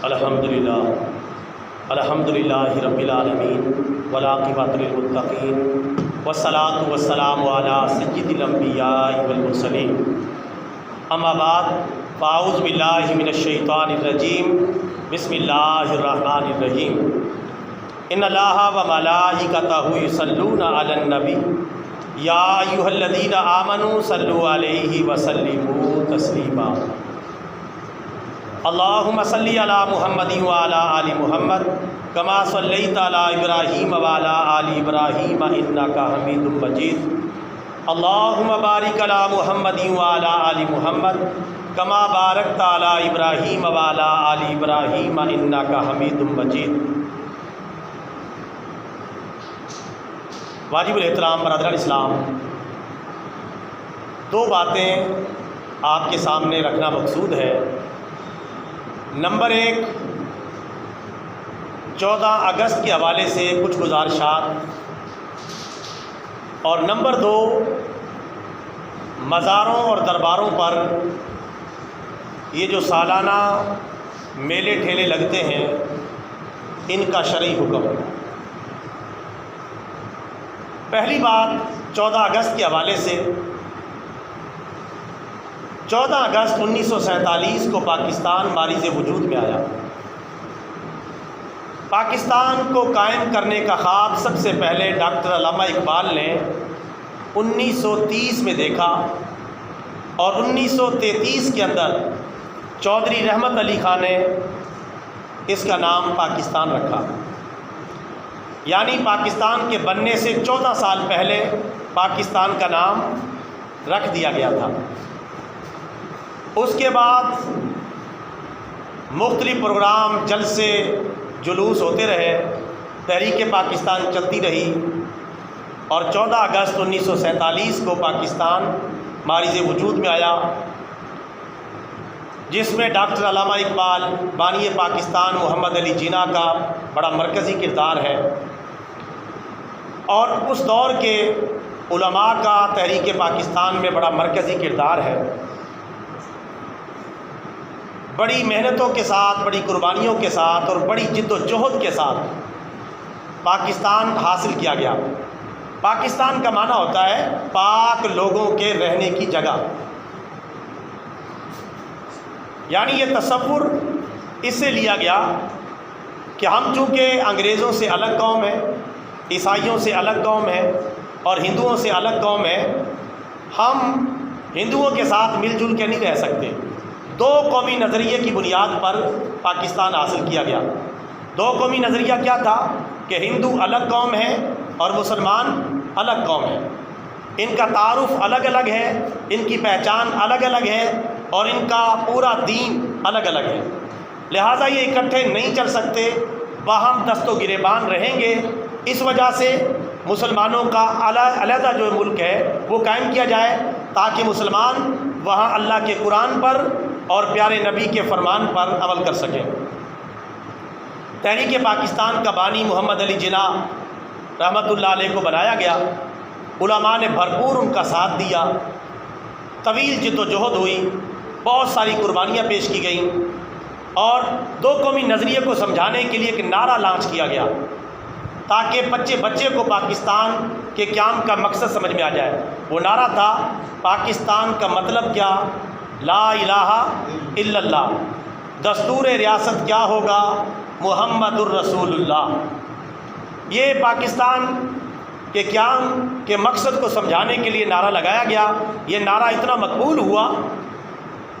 الحمدللہ رب العالمین والعاقبۃ للمتقین والصلاۃ والسلام علی سید الانبیاء والمرسلین، اما بعد فاعوذ باللہ من الشیطان الرجیم، بسم اللہ الرحمن الرحیم۔ ان اللہ وملائکتہ یصلون علی النبی یا ایھا الذین آمنوا صلوا علیہ وسلموا تسلیما۔ اللہم صلی علی محمد وعلی آل محمد کما صلیت علی ابراہیم وعلی آل ابراہیم انک حمید مجید۔ اللہم بارک علی محمد وعلی آل محمد کما بارکت علی ابراہیم وعلی آل ابراہیم انک حمید مجید۔ واجب الاحترام برادران اسلام، دو باتیں آپ کے سامنے رکھنا مقصود ہے۔ نمبر ایک، 14 اگست کے حوالے سے کچھ گزارشات، اور نمبر دو، مزاروں اور درباروں پر یہ جو سالانہ میلے ٹھیلے لگتے ہیں ان کا شرعی حکم۔ پہلی بات 14 اگست کے حوالے سے، 14 اگست 1947 کو پاکستان باریز وجود میں آیا۔ پاکستان کو قائم کرنے کا خواب سب سے پہلے ڈاکٹر علامہ اقبال نے 1930 میں دیکھا، اور 1933 کے اندر چودھری رحمت علی خان نے اس کا نام پاکستان رکھا، یعنی پاکستان کے بننے سے 14 سال پہلے پاکستان کا نام رکھ دیا گیا تھا۔ اس کے بعد مختلف پروگرام، جلسے، جلوس ہوتے رہے، تحریک پاکستان چلتی رہی، اور 14 اگست 1947 کو پاکستان باریز وجود میں آیا، جس میں ڈاکٹر علامہ اقبال بانی پاکستان محمد علی جناح کا بڑا مرکزی کردار ہے، اور اس دور کے علماء کا تحریک پاکستان میں بڑا مرکزی کردار ہے۔ بڑی محنتوں کے ساتھ، بڑی قربانیوں کے ساتھ اور بڑی جد و جہد کے ساتھ پاکستان حاصل کیا گیا۔ پاکستان کا معنی ہوتا ہے پاک لوگوں کے رہنے کی جگہ، یعنی یہ تصور اس سے لیا گیا کہ ہم چونکہ انگریزوں سے الگ قوم ہے، عیسائیوں سے الگ قوم ہے اور ہندوؤں سے الگ قوم ہے، ہم ہندوؤں کے ساتھ مل جل کے نہیں رہ سکتے۔ دو قومی نظریے کی بنیاد پر پاکستان حاصل کیا گیا۔ دو قومی نظریہ کیا تھا کہ ہندو الگ قوم ہے اور مسلمان الگ قوم ہے، ان کا تعارف الگ الگ ہے، ان کی پہچان الگ الگ ہے، اور ان کا پورا دین الگ الگ ہے، لہٰذا یہ اکٹھے نہیں چل سکتے، باہم دست و گریبان رہیں گے۔ اس وجہ سے مسلمانوں کا علیحدہ جو ملک ہے وہ قائم کیا جائے، تاکہ مسلمان وہاں اللہ کے قرآن پر اور پیارے نبی کے فرمان پر عمل کر سکیں۔ تحریک پاکستان کا بانی محمد علی جناح رحمۃ اللہ علیہ کو بنایا گیا، علماء نے بھرپور ان کا ساتھ دیا، طویل جد و جہد ہوئی، بہت ساری قربانیاں پیش کی گئیں، اور دو قومی نظریے کو سمجھانے کے لیے ایک نعرہ لانچ کیا گیا، تاکہ بچے کو پاکستان کے قیام کا مقصد سمجھ میں آ جائے۔ وہ نعرہ تھا، پاکستان کا مطلب کیا، لا الہ الا اللہ، دستور ریاست کیا ہوگا، محمد الرسول اللہ۔ یہ پاکستان کے قیام کے مقصد کو سمجھانے کے لیے نعرہ لگایا گیا۔ یہ نعرہ اتنا مقبول ہوا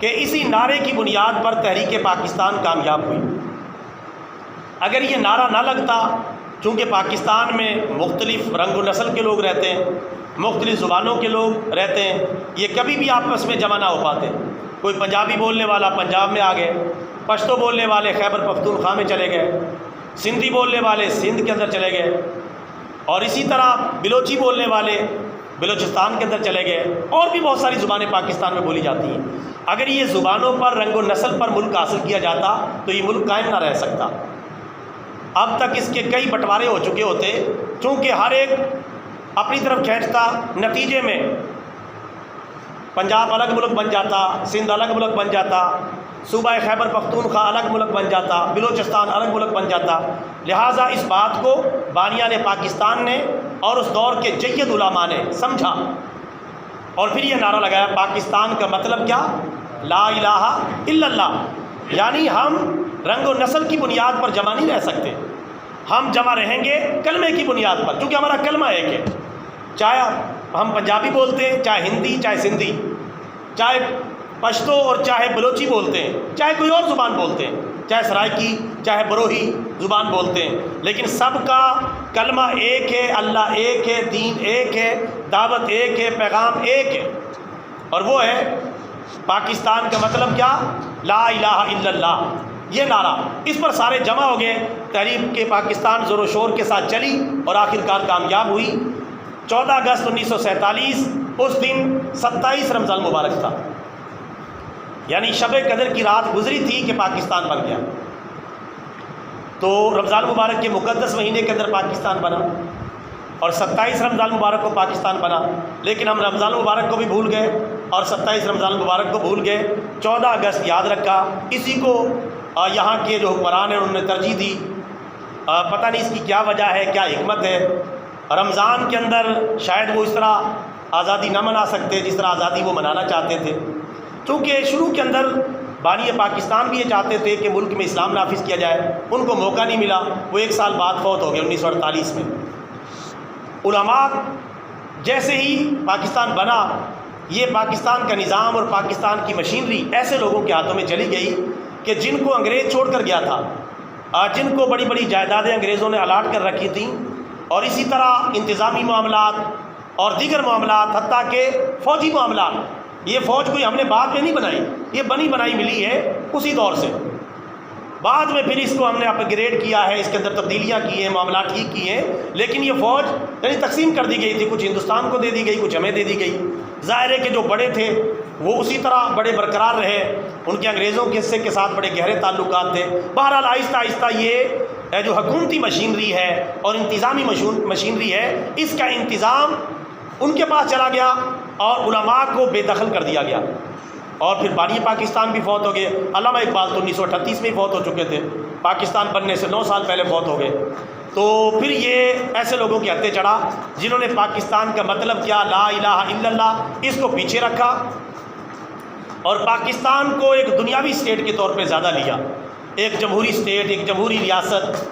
کہ اسی نعرے کی بنیاد پر تحریک پاکستان کامیاب ہوئی۔ اگر یہ نعرہ نہ لگتا، چونکہ پاکستان میں مختلف رنگ و نسل کے لوگ رہتے ہیں، مختلف زبانوں کے لوگ رہتے ہیں، یہ کبھی بھی آپس میں جمع نہ ہو پاتے۔ کوئی پنجابی بولنے والا پنجاب میں آ گئے، پشتو بولنے والے خیبر پختونخوا میں چلے گئے، سندھی بولنے والے سندھ کے اندر چلے گئے، اور اسی طرح بلوچی بولنے والے بلوچستان کے اندر چلے گئے، اور بھی بہت ساری زبانیں پاکستان میں بولی جاتی ہیں۔ اگر یہ زبانوں پر، رنگ و نسل پر ملک حاصل کیا جاتا تو یہ ملک قائم نہ رہ سکتا۔ اب تک اس کے کئی بٹوارے ہو چکے ہوتے، چونکہ ہر ایک اپنی طرف کھینچتا، نتیجے میں پنجاب الگ ملک بن جاتا، سندھ الگ ملک بن جاتا، صوبہ خیبر پختونخوا الگ ملک بن جاتا، بلوچستان الگ ملک بن جاتا۔ لہٰذا اس بات کو بانیان پاکستان نے اور اس دور کے جید علماء نے سمجھا اور پھر یہ نعرہ لگایا، پاکستان کا مطلب کیا؟ لا الہ الا اللہ۔ یعنی ہم رنگ و نسل کی بنیاد پر جمع نہیں رہ سکتے، ہم جمع رہیں گے کلمے کی بنیاد پر، کیونکہ ہمارا کلمہ ایک ہے۔ چاہے ہم پنجابی بولتے ہیں، چاہے ہندی، چاہے سندھی، چاہے پشتو اور چاہے بلوچی بولتے ہیں، چاہے کوئی اور زبان بولتے ہیں، چاہے سرائکی، چاہے بروہی زبان بولتے ہیں، لیکن سب کا کلمہ ایک ہے، اللہ ایک ہے، دین ایک ہے، دعوت ایک ہے، پیغام ایک ہے، اور وہ ہے پاکستان کا مطلب کیا؟ لا الہ الا اللہ۔ یہ نعرہ، اس پر سارے جمع ہو گئے، تحریک کے پاکستان زور و شور کے ساتھ چلی اور آخرکار کامیاب ہوئی۔ 14 اگست 1947 اس دن 27 رمضان مبارک تھا، یعنی شب قدر کی رات گزری تھی کہ پاکستان بن گیا۔ تو رمضان مبارک کے مقدس مہینے کے اندر پاکستان بنا اور 27 رمضان مبارک کو پاکستان بنا، لیکن ہم رمضان مبارک کو بھی بھول گئے اور 27 رمضان مبارک کو بھول گئے۔ 14 اگست یاد رکھا، اسی کو یہاں کے جو حکمران ہیں انہوں نے ترجیح دی۔ پتہ نہیں اس کی کیا وجہ ہے، کیا حکمت ہے۔ رمضان کے اندر شاید وہ اس طرح آزادی نہ منا سکتے جس طرح آزادی وہ منانا چاہتے تھے، کیونکہ شروع کے اندر بانی پاکستان بھی یہ چاہتے تھے کہ ملک میں اسلام نافذ کیا جائے، ان کو موقع نہیں ملا، وہ 1 سال بعد فوت ہو گئے 1948 میں۔ علماء جیسے ہی پاکستان بنا، یہ پاکستان کا نظام اور پاکستان کی مشینری ایسے لوگوں کے ہاتھوں میں چلی گئی کہ جن کو انگریز چھوڑ کر گیا تھا، جن کو بڑی بڑی جائیدادیں انگریزوں نے الاٹ کر رکھی تھیں، اور اسی طرح انتظامی معاملات اور دیگر معاملات، حتیٰ کہ فوجی معاملات، یہ فوج کوئی ہم نے بعد میں نہیں بنائی، یہ بنی بنائی ملی ہے اسی دور سے۔ بعد میں پھر اس کو ہم نے اپ گریڈ کیا ہے، اس کے اندر تبدیلیاں کی ہیں، معاملات ٹھیک کیے ہیں، لیکن یہ فوج یعنی تقسیم کر دی گئی تھی، کچھ ہندوستان کو دے دی گئی، کچھ ہمیں دے دی گئی۔ ظاہر ہے کہ جو بڑے تھے وہ اسی طرح بڑے برقرار رہے، ان کے انگریزوں کے حصے کے ساتھ بڑے گہرے تعلقات تھے۔ بہرحال آہستہ آہستہ یہ جو حکومتی مشینری ہے اور انتظامی مشینری ہے، اس کا انتظام ان کے پاس چلا گیا اور علماء کو بے دخل کر دیا گیا، اور پھر بانی پاکستان بھی فوت ہو گئے۔ علامہ اقبال تو 1938 میں ہی فوت ہو چکے تھے، پاکستان بننے سے 9 سال پہلے فوت ہو گئے۔ تو پھر یہ ایسے لوگوں کے ہتھے چڑھا جنہوں نے پاکستان کا مطلب کیا، لا الہ الا اللہ، اس کو پیچھے رکھا اور پاکستان کو ایک دنیاوی اسٹیٹ کے طور پہ زیادہ لیا، ایک جمہوری اسٹیٹ، ایک جمہوری ریاست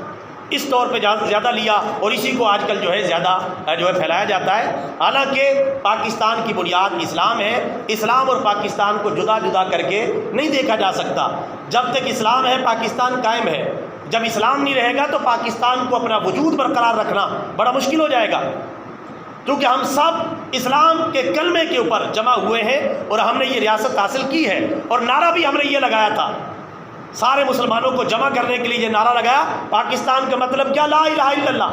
اس طور پہ زیادہ لیا، اور اسی کو آج کل زیادہ پھیلایا جاتا ہے۔ حالانکہ پاکستان کی بنیاد اسلام ہے، اسلام اور پاکستان کو جدا جدا کر کے نہیں دیکھا جا سکتا۔ جب تک اسلام ہے پاکستان قائم ہے، جب اسلام نہیں رہے گا تو پاکستان کو اپنا وجود برقرار رکھنا بڑا مشکل ہو جائے گا، کیونکہ ہم سب اسلام کے کلمے کے اوپر جمع ہوئے ہیں اور ہم نے یہ ریاست حاصل کی ہے، اور نعرہ بھی ہم نے یہ لگایا تھا، سارے مسلمانوں کو جمع کرنے کے لیے یہ نعرہ لگایا، پاکستان کا مطلب کیا، لا الہ الا اللہ۔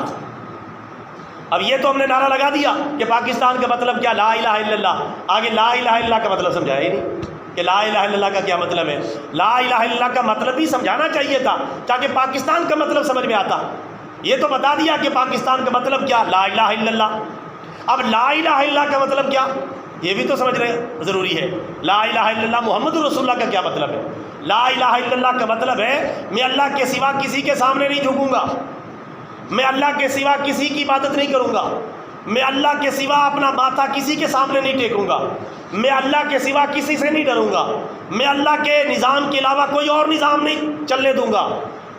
اب یہ تو ہم نے نعرہ لگا دیا کہ پاکستان کا مطلب کیا، لا الہ الا اللہ، آگے لا الہ الا اللہ کا مطلب سمجھایا ہی نہیں کہ لا الہ الا اللہ کا کیا مطلب ہے۔ لا الہ الا اللہ کا مطلب بھی سمجھانا چاہیے تھا تاکہ پاکستان کا مطلب سمجھ میں آتا۔ یہ تو بتا دیا کہ پاکستان کا مطلب کیا، لا الہ الا اللہ۔ اب لا الہ الا اللہ کا مطلب کیا، یہ بھی تو سمجھ رہے ضروری ہے۔ لا الہ الا اللہ محمد رسول اللہ کا کیا مطلب ہے؟ لا الہ الا اللہ کا مطلب ہے میں اللہ کے سوا کسی کے سامنے نہیں جھکوں گا، میں اللہ کے سوا کسی کی عبادت نہیں کروں گا، میں اللہ کے سوا اپنا ماتھا کسی کے سامنے نہیں ٹیکوں گا، میں اللہ کے سوا کسی سے نہیں ڈروں گا، میں اللہ کے نظام کے علاوہ کوئی اور نظام نہیں چلنے دوں گا،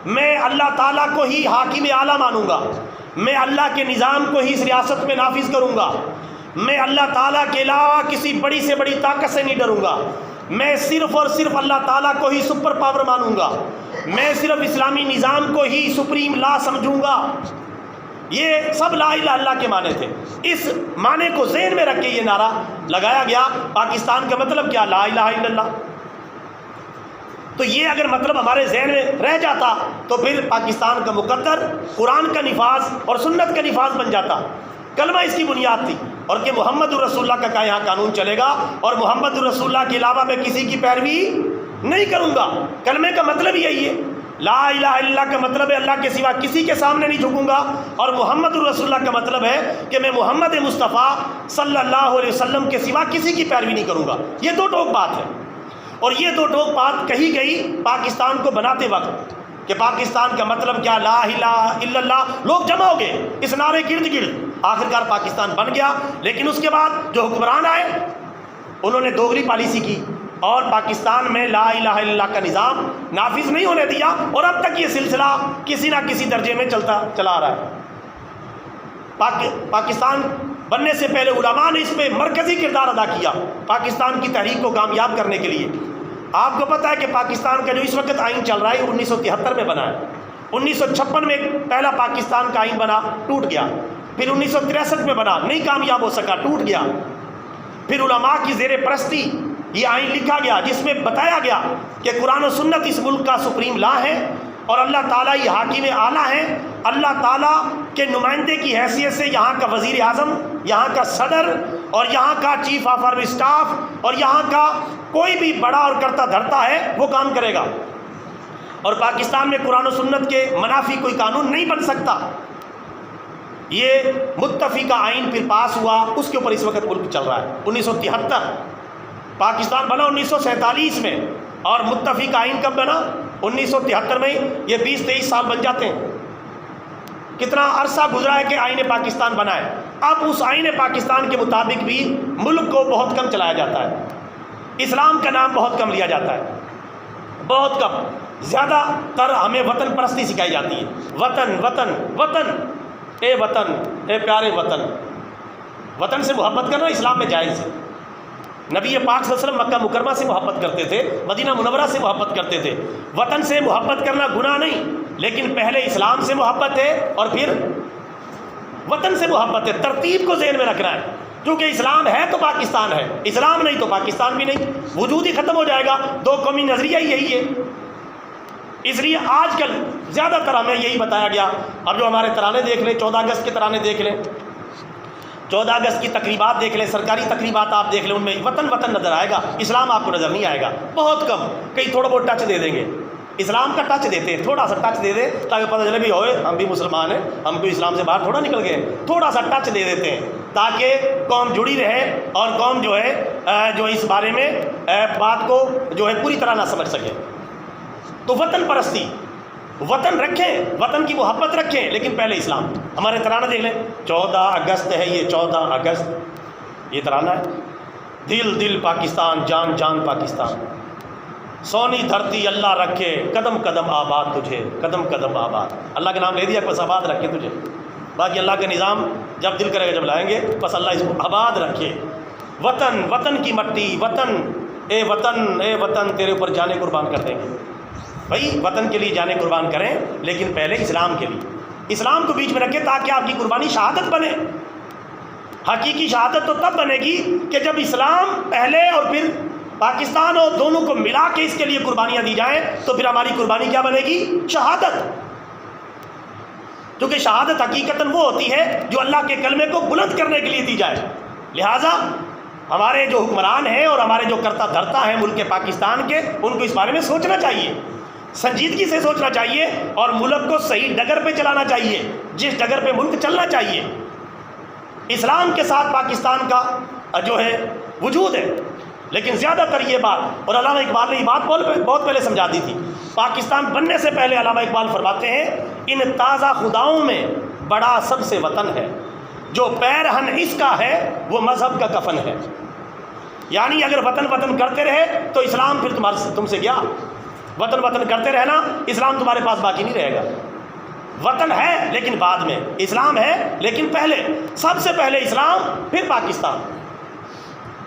میں اللہ تعالیٰ کو ہی حاکم اعلیٰ مانوں گا، میں اللہ کے نظام کو ہی اس ریاست میں نافذ کروں گا، میں اللہ تعالیٰ کے علاوہ کسی بڑی سے بڑی طاقت سے نہیں ڈروں گا، میں صرف اور صرف اللہ تعالیٰ کو ہی سپر پاور مانوں گا، میں صرف اسلامی نظام کو ہی سپریم لا سمجھوں گا۔ یہ سب لا الہ الا اللہ کے معنی تھے۔ اس معنی کو ذہن میں رکھ کے یہ نعرہ لگایا گیا، پاکستان کا مطلب کیا، لا الہ الا اللہ۔ تو یہ اگر مطلب ہمارے ذہن میں رہ جاتا تو پھر پاکستان کا مقدر قرآن کا نفاذ اور سنت کا نفاذ بن جاتا۔ کلمہ اس کی بنیاد تھی، اور کہ محمد رسول اللہ کا یہاں قانون چلے گا اور محمد رسول اللہ کے علاوہ میں کسی کی پیروی نہیں کروں گا۔ کلمے کا مطلب یہی ہے، لا الہ الا اللہ کا مطلب ہے اللہ کے سوا کسی کے سامنے نہیں جھکوں گا، اور محمد رسول اللہ کا مطلب ہے کہ میں محمد مصطفیٰ صلی اللہ علیہ وسلم کے سوا کسی کی پیروی نہیں کروں گا۔ یہ دو ٹوک بات ہے۔ اور یہ دو ٹوک بات کہی گئی پاکستان کو بناتے وقت کہ پاکستان کا مطلب کیا، لا الہ الا اللہ، لوگ جمع ہو گئے اس نعرے گرد گرد، آخرکار پاکستان بن گیا۔ لیکن اس کے بعد جو حکمران آئے انہوں نے دوغلی پالیسی کی اور پاکستان میں لا الہ الا اللہ کا نظام نافذ نہیں ہونے دیا، اور اب تک یہ سلسلہ کسی نہ کسی درجے میں چلا آ رہا ہے۔ پاکستان بننے سے پہلے علماء نے اس پہ مرکزی کردار ادا کیا پاکستان کی تحریک کو کامیاب کرنے کے لیے۔ آپ کو پتہ ہے کہ پاکستان کا جو اس وقت آئین چل رہا ہے 1973 میں بنا ہے، 1956 میں پہلا پاکستان کا آئین بنا، ٹوٹ گیا، پھر 1963 میں بنا، نہیں کامیاب ہو سکا، ٹوٹ گیا، پھر علماء کی زیر پرستی یہ آئین لکھا گیا جس میں بتایا گیا کہ قرآن و سنت اس ملک کا سپریم لا ہے اور اللہ تعالیٰ یہ حاکم اعلیٰ ہے، اللہ تعالیٰ کے نمائندے کی حیثیت سے یہاں کا وزیر اعظم، یہاں کا صدر اور یہاں کا چیف آف آرمی اسٹاف اور یہاں کا کوئی بھی بڑا اور کرتا دھرتا ہے وہ کام کرے گا، اور پاکستان میں قرآن و سنت کے منافی کوئی قانون نہیں بن سکتا۔ یہ متفقہ آئین پھر پاس ہوا، اس کے اوپر اس وقت ملک چل رہا ہے۔ 1973 پاکستان بنا 1947 میں، اور متفقہ آئین کب بنا؟ 1973 میں۔ یہ 20-23 سال بن جاتے ہیں، کتنا عرصہ گزرا ہے کہ آئین پاکستان بنا ہے۔ اب اس آئین پاکستان کے مطابق بھی ملک کو بہت کم چلایا جاتا ہے، اسلام کا نام بہت کم لیا جاتا ہے، بہت کم، زیادہ تر ہمیں وطن پرستی سکھائی جاتی ہے۔ وطن وطن وطن، اے وطن، اے پیارے وطن۔ وطن سے محبت کرنا اسلام میں جائز ہے۔ نبی پاک صلی اللہ علیہ وسلم مکہ مکرمہ سے محبت کرتے تھے، مدینہ منورہ سے محبت کرتے تھے۔ وطن سے محبت کرنا گناہ نہیں، لیکن پہلے اسلام سے محبت ہے اور پھر وطن سے محبت ہے۔ ترتیب کو ذہن میں رکھنا ہے، کیونکہ اسلام ہے تو پاکستان ہے، اسلام نہیں تو پاکستان بھی نہیں، وجود ہی ختم ہو جائے گا۔ دو قومی نظریہ ہی یہی ہے۔ اس لیے آج کل زیادہ تر ہمیں یہی بتایا گیا۔ اب جو ہمارے ترانے دیکھ لیں، 14 اگست کے ترانے دیکھ لیں، 14 اگست کی تقریبات دیکھ لیں، سرکاری تقریبات آپ دیکھ لیں، ان میں وطن وطن نظر آئے گا، اسلام آپ کو نظر نہیں آئے گا، بہت کم، کئی تھوڑا بہت ٹچ دے دیں گے۔ اسلام کا ٹچ دیتے ہیں، تھوڑا سا ٹچ دے دیں تاکہ پتہ چلے بھی ہوئے ہم بھی مسلمان ہیں، ہم بھی اسلام سے باہر تھوڑا نکل گئے، تھوڑا سا ٹچ دے دیتے ہیں تاکہ قوم جڑی رہے اور قوم جو ہے جو اس بارے میں بات کو جو ہے پوری طرح نہ سمجھ سکے۔ تو وطن پرستی، وطن رکھیں، وطن کی محبت رکھیں، لیکن پہلے اسلام۔ ہمارے ترانہ دیکھ لیں، 14 اگست ہے یہ، 14 اگست یہ ترانہ ہے، دل دل پاکستان، جان جان پاکستان، سونی دھرتی اللہ رکھے، قدم قدم آباد تجھے، قدم قدم آباد۔ اللہ کا نام لے دیا، بس آباد رکھے تجھے، باقی اللہ کا نظام جب دل کرے گا جب لائیں گے، بس اللہ اس کو آباد رکھے۔ وطن، وطن کی مٹی، وطن، اے وطن، اے وطن، تیرے اوپر جانے قربان کر دیں گے۔ بھائی وطن کے لیے جانے قربان کریں، لیکن پہلے اسلام کے لیے، اسلام کو بیچ میں رکھیں تاکہ آپ کی قربانی شہادت بنے۔ حقیقی شہادت تو تب بنے گی کہ جب اسلام پہلے اور پھر پاکستان اور دونوں کو ملا کے اس کے لیے قربانیاں دی جائیں، تو پھر ہماری قربانی کیا بنے گی؟ شہادت۔ کیونکہ شہادت حقیقتاً وہ ہوتی ہے جو اللہ کے کلمے کو بلند کرنے کے لیے دی جائے۔ لہٰذا ہمارے جو حکمران ہیں اور ہمارے جو کرتا دھرتا ہیں ملک پاکستان کے، ان کو اس بارے میں سوچنا چاہیے، سنجیدگی سے سوچنا چاہیے، اور ملک کو صحیح ڈگر پہ چلانا چاہیے، جس ڈگر پہ ملک چلنا چاہیے۔ اسلام کے ساتھ پاکستان کا جو ہے وجود ہے، لیکن زیادہ تر یہ بات، اور علامہ اقبال نے یہ بات بہت پہلے سمجھا دی تھی، پاکستان بننے سے پہلے علامہ اقبال فرماتے ہیں، ان تازہ خداؤں میں بڑا سب سے وطن ہے، جو پیرہن اس کا ہے وہ مذہب کا کفن ہے۔ یعنی اگر وطن وطن کرتے رہے تو اسلام پھر تم سے گیا، وطن وطن کرتے رہنا، اسلام تمہارے پاس باقی نہیں رہے گا۔ وطن ہے لیکن بعد میں، اسلام ہے لیکن پہلے، سب سے پہلے اسلام پھر پاکستان۔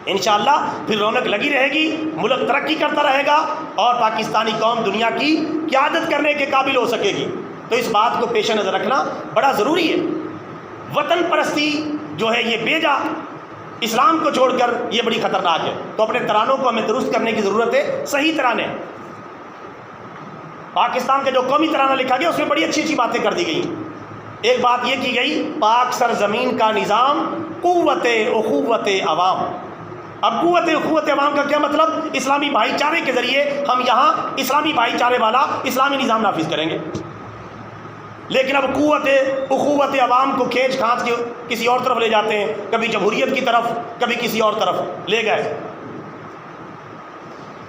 انشاءاللہ پھر رونق لگی رہے گی، ملک ترقی کرتا رہے گا، اور پاکستانی قوم دنیا کی قیادت کرنے کے قابل ہو سکے گی۔ تو اس بات کو پیش نظر رکھنا بڑا ضروری ہے۔ وطن پرستی جو ہے یہ بیجا اسلام کو چھوڑ کر یہ بڑی خطرناک ہے۔ تو اپنے ترانوں کو ہمیں درست کرنے کی ضرورت ہے، صحیح ترانے۔ پاکستان کا جو قومی ترانہ لکھا گیا اس میں بڑی اچھی اچھی باتیں کر دی گئی۔ ایک بات یہ کی گئی، پاک سرزمین کا نظام قوت اخوت عوام۔ اب قوت اخوت عوام کا کیا مطلب؟ اسلامی بھائی چارے کے ذریعے ہم یہاں اسلامی بھائی چارے والا اسلامی نظام نافذ کریں گے۔ لیکن اب قوت اخوت عوام کو کھینچ کھانچ کے کسی اور طرف لے جاتے ہیں، کبھی جمہوریت کی طرف، کبھی کسی اور طرف لے گئے۔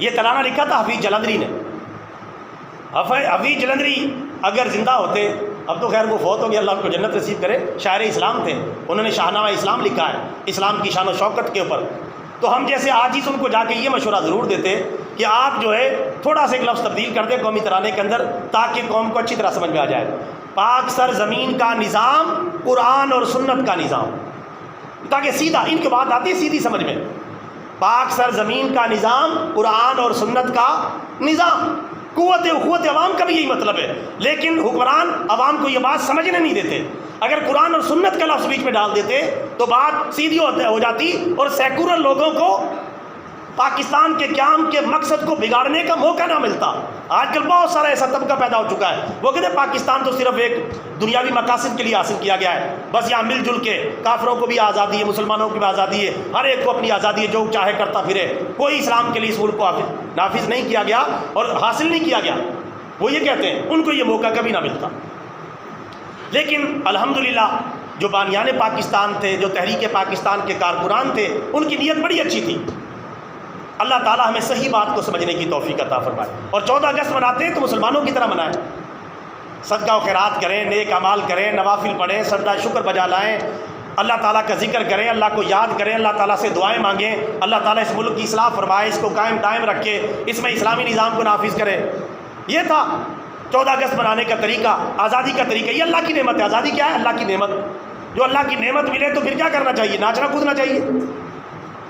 یہ ترانہ لکھا تھا حفیظ جلندری نے. حفیظ جلندری اگر زندہ ہوتے، اب تو خیر وہ فوت ہو گیا، اللہ ان کو جنت نصیب کرے، شاعر اسلام تھے، انہوں نے شاہنامہ اسلام لکھا ہے اسلام کی شان و شوکت کے اوپر. تو ہم جیسے آج ہی ان کو جا کے یہ مشورہ ضرور دیتے کہ آپ جو ہے تھوڑا سا ایک لفظ تبدیل کر دیں قومی ترانے کے اندر، تاکہ قوم کو اچھی طرح سمجھ میں آ جائے. پاک سر زمین کا نظام قرآن اور سنت کا نظام، تاکہ سیدھا ان کی بات آتی ہے سیدھی سمجھ میں. پاک سر زمین کا نظام قرآن اور سنت کا نظام. قوت اخوت عوام کا بھی یہی مطلب ہے، لیکن حکمران عوام کو یہ بات سمجھنے نہیں دیتے. اگر قرآن اور سنت کا لفظ بیچ میں ڈال دیتے تو بات سیدھی ہو جاتی اور سیکولر لوگوں کو پاکستان کے قیام کے مقصد کو بگاڑنے کا موقع نہ ملتا. آج کل بہت سارا ایسا طبقہ پیدا ہو چکا ہے، وہ کہتے ہیں پاکستان تو صرف ایک دنیاوی مقاصد کے لیے حاصل کیا گیا ہے، بس یہاں مل جل کے کافروں کو بھی آزادی ہے، مسلمانوں کی بھی آزادی ہے، ہر ایک کو اپنی آزادی ہے، جو چاہے کرتا پھرے. کوئی اسلام کے لیے اس ملک کو نافذ نہیں کیا گیا اور حاصل نہیں کیا گیا. وہ یہ کہتے ہیں ان کو یہ موقع کبھی نہ ملتا. لیکن الحمدللہ جو بانیان پاکستان تھے، جو تحریک پاکستان کے کارکنان تھے، ان کی نیت بڑی اچھی تھی. اللہ تعالیٰ ہمیں صحیح بات کو سمجھنے کی توفیق عطا فرمائے. اور 14 اگست مناتے ہیں تو مسلمانوں کی طرح منائیں، صدقہ و خیرات کریں، نیک اعمال کریں، نوافل پڑھیں، سجدہ شکر بجا لائیں، اللہ تعالیٰ کا ذکر کریں، اللہ کو یاد کریں، اللہ تعالیٰ سے دعائیں مانگیں. اللہ تعالیٰ اس ملک کی اصلاح فرمائے، اس کو قائم دائم رکھے، اس میں اسلامی نظام کو نافذ کرے. یہ تھا 14 اگست منانے کا طریقہ، آزادی کا طریقہ. یہ اللہ کی نعمت ہے. آزادی کیا ہے؟ اللہ کی نعمت. جو اللہ کی نعمت ملے تو پھر کیا کرنا چاہیے؟ ناچنا کودنا چاہیے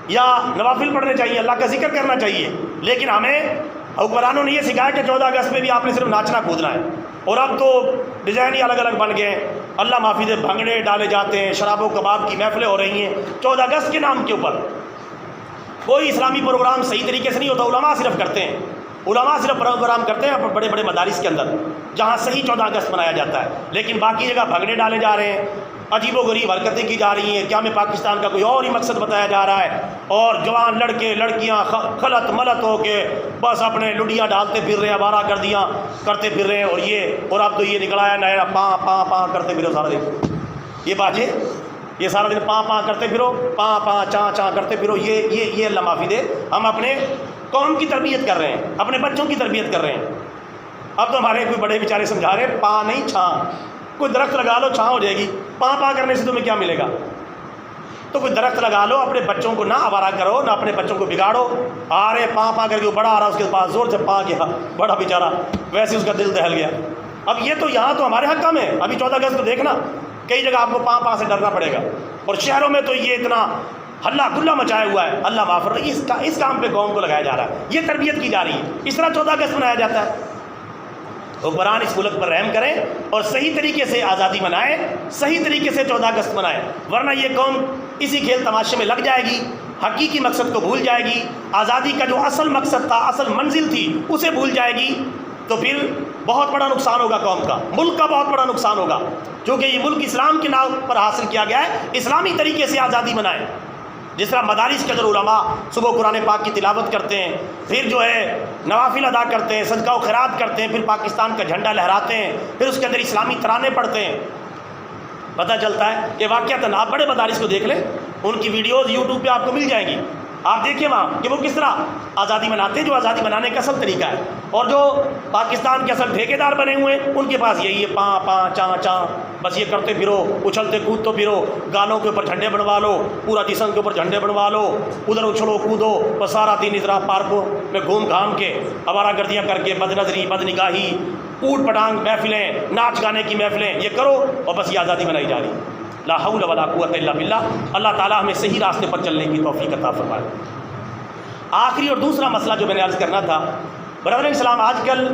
یا نوافل پڑھنے چاہیے، اللہ کا ذکر کرنا چاہیے. لیکن ہمیں حکمرانوں نے یہ سکھایا کہ 14 اگست میں بھی آپ نے صرف ناچنا کودنا ہے. اور اب تو ڈیزائن ہی الگ الگ بن گئے ہیں. اللہ معافی دے، بھنگڑے ڈالے جاتے ہیں، شراب و کباب کی محفلیں ہو رہی ہیں 14 اگست کے نام کے اوپر. کوئی اسلامی پروگرام صحیح طریقے سے نہیں ہوتا. علماء صرف کرتے ہیں، علماء صرف پروگرام کرتے ہیں بڑے بڑے مدارس کے اندر جہاں صحیح 14 اگست منایا جاتا ہے. لیکن باقی جگہ بھنگڑے ڈالے جا رہے ہیں، عجیب و غریب حرکتیں کی جا رہی ہیں، قیام پاکستان کا کوئی اور ہی مقصد بتایا جا رہا ہے. اور جوان لڑکے لڑکیاں خلط ملط ہو کے بس اپنے لڈیاں ڈالتے پھر رہے ہیں، آوارہ گردیاں کرتے پھر رہے ہیں. اور اب تو یہ نکلا ہے نیا پاں پاں پاں کرتے پھرو سارا دن. یہ باجے یہ سارا دن پاں پاں کرتے پھرو، پاں پاں چاں چاں کرتے پھرو. یہ اللہ معافی دے، ہم اپنے قوم کی تربیت کر رہے ہیں، اپنے بچوں کی تربیت کر رہے ہیں. اب تو ہمارے کوئی بڑے بیچارے سمجھا رہے ہیں پاں نہیں چھاں. کوئی درخت لگا لو، چھاں ہو جائے گی. پاں پاں کرنے سے تمہیں کیا ملے گا؟ تو کوئی درخت لگا لو. اپنے بچوں کو نہ آوارہ کرو، نہ اپنے بچوں کو بگاڑو. آ رہے پاں پاں کر کے بڑا آ رہا، اس کے پاس زور سے پاں گیا، بڑا بیچارہ ویسے اس کا دل دہل گیا. اب یہ تو یہاں تو ہمارے حق میں. ابھی 14 اگست کو دیکھنا کئی جگہ آپ کو پاں پاں سے ڈرنا پڑے گا. اور شہروں میں تو یہ اتنا ہلا گلا مچایا ہوا ہے. اللہ معاف فرمائے، اس کام پہ قوم کو لگایا جا رہا ہے، یہ تربیت کی جا رہی ہے. اس طرح 14 اگست منایا جاتا ہے. حکمران اس ملک پر رحم کریں اور صحیح طریقے سے آزادی منائیں، صحیح طریقے سے 14 اگست منائیں. ورنہ یہ قوم اسی کھیل تماشے میں لگ جائے گی، حقیقی مقصد کو بھول جائے گی، آزادی کا جو اصل مقصد تھا، اصل منزل تھی، اسے بھول جائے گی. تو پھر بہت بڑا نقصان ہوگا قوم کا، ملک کا بہت بڑا نقصان ہوگا. چونکہ یہ ملک اسلام کے نام پر حاصل کیا گیا ہے. اسلامی طریقے سے آزادی منائیں. جس طرح مدارس کے اندر علماء صبح قرآن پاک کی تلاوت کرتے ہیں، پھر جو ہے نوافل ادا کرتے ہیں، صدقہ و خیرات کرتے ہیں، پھر پاکستان کا جھنڈا لہراتے ہیں، پھر اس کے اندر اسلامی ترانے پڑھتے ہیں. پتہ چلتا ہے کہ واقعتاً آپ بڑے مدارس کو دیکھ لیں، ان کی ویڈیوز یوٹیوب پہ آپ کو مل جائیں گی. آپ دیکھیں وہاں کہ وہ کس طرح آزادی مناتے ہیں، جو آزادی منانے کا اصل طریقہ ہے. اور جو پاکستان کے اصل ٹھیکیدار بنے ہوئے ہیں، ان کے پاس یہی ہے پاں پاں چاں چاں، بس یہ کرتے پھرو، اچھلتے کودتے پھرو، گالوں کے اوپر جھنڈے بنوا لو، پورا جسم کے اوپر جھنڈے بنوا لو، ادھر اچھلو کودو، بس سارا دن اس طرح پارکوں میں گھوم گھام کے آوارہ گردیاں کر کے بد نظری بد نگاہی، اوٹ پٹانگ محفلیں، ناچ گانے کی محفلیں یہ کرو، اور بس یہ آزادی منائی جا رہی ہے. لا حول ولا قوت الا باللہ. اللہ تعالیٰ ہمیں صحیح راستے پر چلنے کی توفیق عطا فرمائے. آخری اور دوسرا مسئلہ جو میں نے عرض کرنا تھا، برادران اسلام، آج کل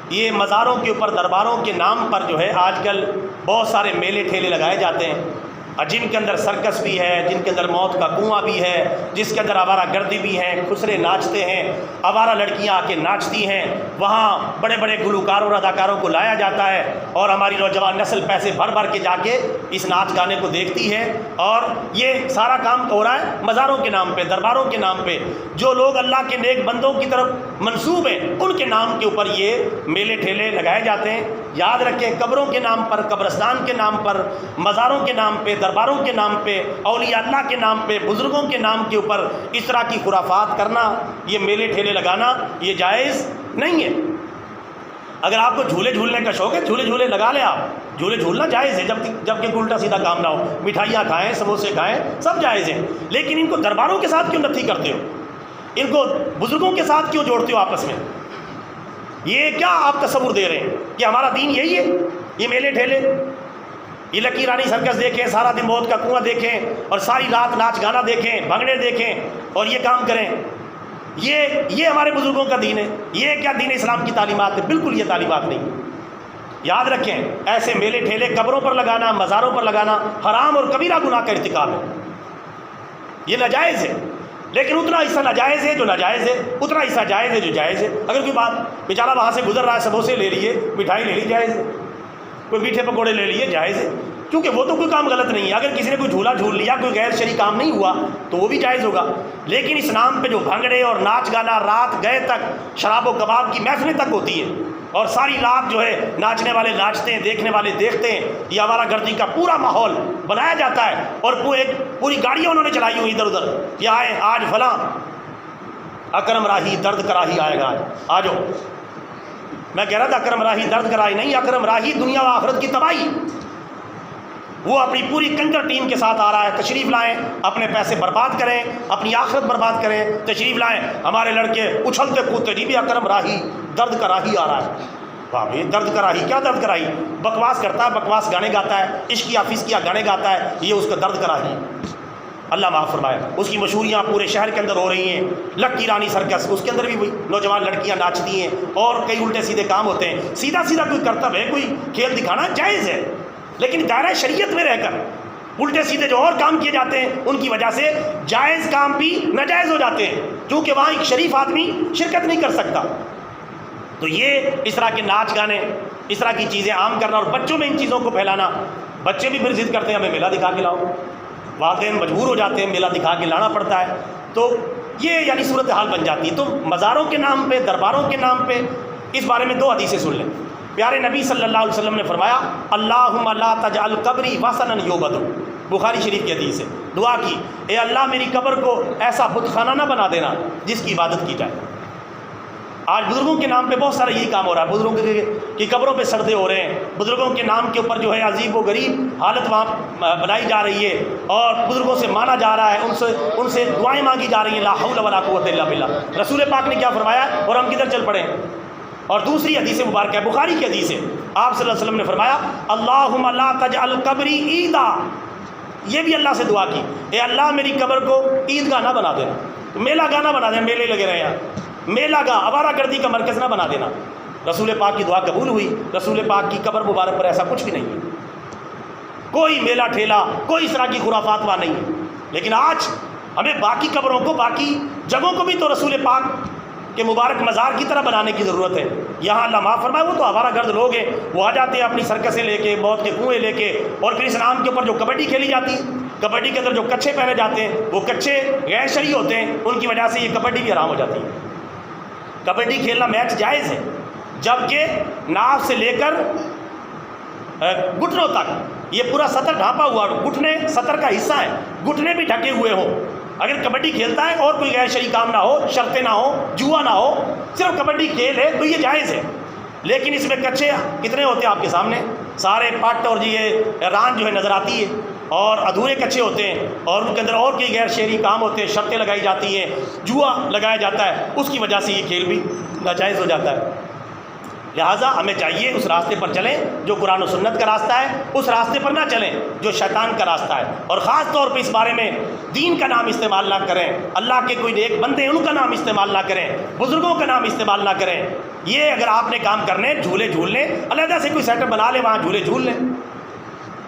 یہ مزاروں کے اوپر درباروں کے نام پر جو ہے آج کل بہت سارے میلے ٹھیلے لگائے جاتے ہیں، جن کے اندر سرکس بھی ہے، جن کے اندر موت کا کنواں بھی ہے، جس کے اندر آوارہ گردی بھی ہیں، خسرے ناچتے ہیں، آوارہ لڑکیاں آ کے ناچتی ہیں. وہاں بڑے بڑے گلوکاروں اور اداکاروں کو لایا جاتا ہے، اور ہماری نوجوان نسل پیسے بھر بھر کے جا کے اس ناچ گانے کو دیکھتی ہے. اور یہ سارا کام ہو رہا ہے مزاروں کے نام پہ، درباروں کے نام پہ. جو لوگ اللہ کے نیک بندوں کی طرف منسوب ہیں ان کے نام کے اوپر یہ میلے ٹھیلے لگائے جاتے ہیں۔ یاد رکھیں، قبروں کے نام پر، قبرستان کے نام پر، مزاروں کے نام پہ، درباروں کے نام پہ، اولیاء اللہ کے نام پہ، بزرگوں کے نام کے اوپر اس طرح کی خرافات کرنا، یہ میلے ٹھیلے لگانا یہ جائز نہیں ہے۔ اگر آپ کو جھولے جھولنے کا شوق ہے، جھولے لگا لیں آپ، جھولے جھولنا جائز ہے، جب کہ الٹا سیدھا کام نہ ہو، مٹھائیاں کھائیں، سموسے کھائیں، سب جائز ہیں، لیکن ان کو درباروں کے ساتھ کیوں نتھی کرتے ہو؟ ان کو بزرگوں کے ساتھ کیوں جوڑتے ہو آپس میں؟ یہ کیا آپ تصور دے رہے ہیں کہ ہمارا دین یہی ہے؟ یہ میلے ٹھیلے، یہ لکی رانی سرکس دیکھیں، سارا دن موت کا کنواں دیکھیں، اور ساری رات ناچ گانا دیکھیں، بھنگڑے دیکھیں، اور یہ کام کریں، یہ ہمارے بزرگوں کا دین ہے؟ یہ کیا دین اسلام کی تعلیمات ہے؟ بالکل یہ تعلیمات نہیں۔ یاد رکھیں، ایسے میلے ٹھیلے قبروں پر لگانا، مزاروں پر لگانا حرام اور کبیرہ گناہ کا ارتکاب ہے، یہ ناجائز ہے، لیکن اتنا حصہ ناجائز ہے جو ناجائز ہے، اتنا حصہ جائز ہے جو جائز ہے۔ اگر کوئی بات بیچارہ وہاں سے گزر رہا ہے، سموسے لے لیے، مٹھائی لے لی، جائز ہے، کوئی میٹھے پکوڑے لے لیے، جائز ہے، کیونکہ وہ تو کوئی کام غلط نہیں ہے۔ اگر کسی نے کوئی جھولا جھول لیا، کوئی غیر شرعی کام نہیں ہوا تو وہ بھی جائز ہوگا، لیکن اس نام پہ جو بھنگڑے اور ناچ گانا رات گئے تک، شراب و کباب کی محفلیں تک ہوتی ہیں، اور ساری رات جو ہے ناچنے والے ناچتے ہیں، دیکھنے والے دیکھتے ہیں، یہ آوارہ گردی کا پورا ماحول بنایا جاتا ہے، اور پوری گاڑیاں انہوں نے چلائی ہوئی ادھر ادھر، یہ آئے آج فلاں اکرم راہی درد کراہی آئے گا، آ جاؤ۔ میں کہہ رہا تھا اکرم راہی درد کراہی نہیں، اکرم راہی دنیا و آخرت کی تباہی، وہ اپنی پوری کنکر ٹیم کے ساتھ آ رہا ہے۔ تشریف لائیں، اپنے پیسے برباد کریں، اپنی آخرت برباد کریں، تشریف لائیں، ہمارے لڑکے اچھلتے کودتے، جی بھی اکرم راہی درد کا راہی آ رہا ہے۔ بھابھی درد کا راہی کیا؟ درد کا راہی بکواس کرتا ہے، بکواس گانے گاتا ہے، عشقیہ فسقیہ گانے گاتا ہے، یہ اس کا درد کا راہی۔ اللہ معاف فرمائے، اس کی مشہوریاں پورے شہر کے اندر ہو رہی ہیں۔ لکی رانی سرکس، اس کے اندر بھی وہی نوجوان لڑکیاں ناچتی ہیں، اور کئی الٹے سیدھے کام ہوتے ہیں۔ سیدھا کوئی کرتب ہے، کوئی کھیل دکھانا جائز ہے، لیکن دائرہ شریعت میں رہ کر الٹے سیدھے جو اور کام کیے جاتے ہیں، ان کی وجہ سے جائز کام بھی ناجائز ہو جاتے ہیں، کیونکہ وہاں ایک شریف آدمی شرکت نہیں کر سکتا۔ تو یہ اس طرح کے ناچ گانے، اس طرح کی چیزیں عام کرنا، اور بچوں میں ان چیزوں کو پھیلانا، بچے بھی پھر ضد کرتے ہیں ہمیں میلہ دکھا کے لاؤ، والدین مجبور ہو جاتے ہیں، میلہ دکھا کے لانا پڑتا ہے، تو یہ یعنی صورتحال بن جاتی ہے۔ تو مزاروں کے نام پہ، درباروں کے نام پہ، اس بارے میں 2 حدیثیں سن لیں۔ پیارے نبی صلی اللہ علیہ وسلم نے فرمایا، اللہم لا تجعل قبری وثنا یعبد، بخاری شریف کی حدیث ہے، دعا کی، اے اللہ میری قبر کو ایسا بت خانہ نہ بنا دینا جس کی عبادت کی جائے۔ آج بزرگوں کے نام پہ بہت سارا یہی کام ہو رہا ہے، بزرگوں کی قبروں پہ سردے ہو رہے ہیں، بزرگوں کے نام کے اوپر جو ہے عجیب و غریب حالت وہاں بنائی جا رہی ہے، اور بزرگوں سے مانا جا رہا ہے، ان سے دعائیں مانگی جا رہی ہیں، لا حول ولا قوت الا باللہ۔ رسول پاک نے کیا فرمایا اور ہم کدھر چل پڑے؟ اور دوسری حدیث مبارکہ ہے، بخاری کی حدیث ہے، آپ صلی اللہ علیہ وسلم نے فرمایا، اللہم لا تجعل قبری عیدا، یہ بھی اللہ سے دعا کی، اے اللہ میری قبر کو عیدگاہ نہ بنا دینا، میلہ گاہ نہ بنا دینا، میلے لگے رہے ہیں، میلہ گاہ آوارہ گردی کا مرکز نہ بنا دینا۔ رسول پاک کی دعا قبول ہوئی، رسول پاک کی قبر مبارک پر ایسا کچھ بھی نہیں ہے، کوئی میلہ ٹھیلا، کوئی اس طرح کی خرافات وہاں نہیں ہے۔ لیکن آج ہمیں باقی قبروں کو، باقی جگہوں کو بھی تو رسول پاک کے مبارک مزار کی طرح بنانے کی ضرورت ہے۔ یہاں اللہ معاف فرمائے، وہ تو آوارہ گرد لوگ ہیں، وہ آ جاتے ہیں اپنی سرکسیں لے کے، موت کے کنویں لے کے، اور پھر اس نام کے اوپر جو کبڈی کھیلی جاتی ہے، کبڈی کے اندر جو کچھے پہنے جاتے ہیں، وہ کچھے غیر شرعی ہوتے ہیں، ان کی وجہ سے یہ کبڈی بھی حرام ہو جاتی ہے۔ کبڈی کھیلنا میچ جائز ہے، جبکہ ناف سے لے کر گھٹنوں تک یہ پورا سطر ڈھانپا ہوا، گھٹنے سطر کا حصہ ہے، گھٹنے بھی ڈھکے ہوئے ہوں۔ اگر کبڈی کھیلتا ہے اور کوئی غیر شرعی کام نہ ہو، شرطیں نہ ہو، جوا نہ ہو، صرف کبڈی کھیل ہے تو یہ جائز ہے۔ لیکن اس میں کچھے کتنے ہوتے ہیں آپ کے سامنے، سارے پٹ اور یہ ران جو ہے نظر آتی ہے، اور ادھورے کچھے ہوتے ہیں، اور ان کے اندر اور کئی غیر شرعی کام ہوتے ہیں، شرطیں لگائی جاتی ہیں، جوا لگایا جاتا ہے، اس کی وجہ سے یہ کھیل بھی ناجائز ہو جاتا ہے۔ لہٰذا ہمیں چاہیے اس راستے پر چلیں جو قرآن و سنت کا راستہ ہے، اس راستے پر نہ چلیں جو شیطان کا راستہ ہے، اور خاص طور پہ اس بارے میں دین کا نام استعمال نہ کریں، اللہ کے کوئی نیک بندے ہیں ان کا نام استعمال نہ کریں، بزرگوں کا نام استعمال نہ کریں۔ یہ اگر آپ نے کام کرنے، جھولے جھولنے، علیحدہ سے کوئی سیٹ اپ بنا لے، وہاں جھولے جھول لیں،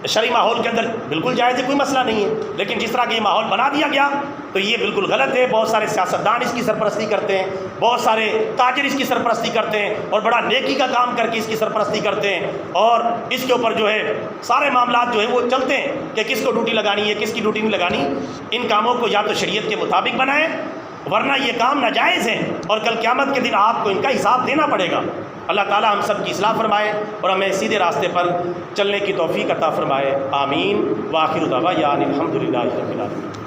شرعی ماحول کے اندر بالکل جائز ہے، کوئی مسئلہ نہیں ہے، لیکن جس طرح کا یہ ماحول بنا دیا گیا تو یہ بالکل غلط ہے۔ بہت سارے سیاستدان اس کی سرپرستی کرتے ہیں، بہت سارے تاجر اس کی سرپرستی کرتے ہیں، اور بڑا نیکی کا کام کر کے اس کی سرپرستی کرتے ہیں، اور اس کے اوپر جو ہے سارے معاملات جو ہیں وہ چلتے ہیں کہ کس کو ڈیوٹی لگانی ہے، کس کی ڈیوٹی نہیں لگانی۔ ان کاموں کو یا تو شریعت کے مطابق بنائیں، ورنہ یہ کام ناجائز ہے اور کل قیامت کے دن آپ کو ان کا حساب دینا پڑے گا۔ اللہ تعالی ہم سب کی اصلاح فرمائے اور ہمیں سیدھے راستے پر چلنے کی توفیق عطا فرمائے۔ آمین۔ وآخر دعوانا الحمدللہ رب العالمین۔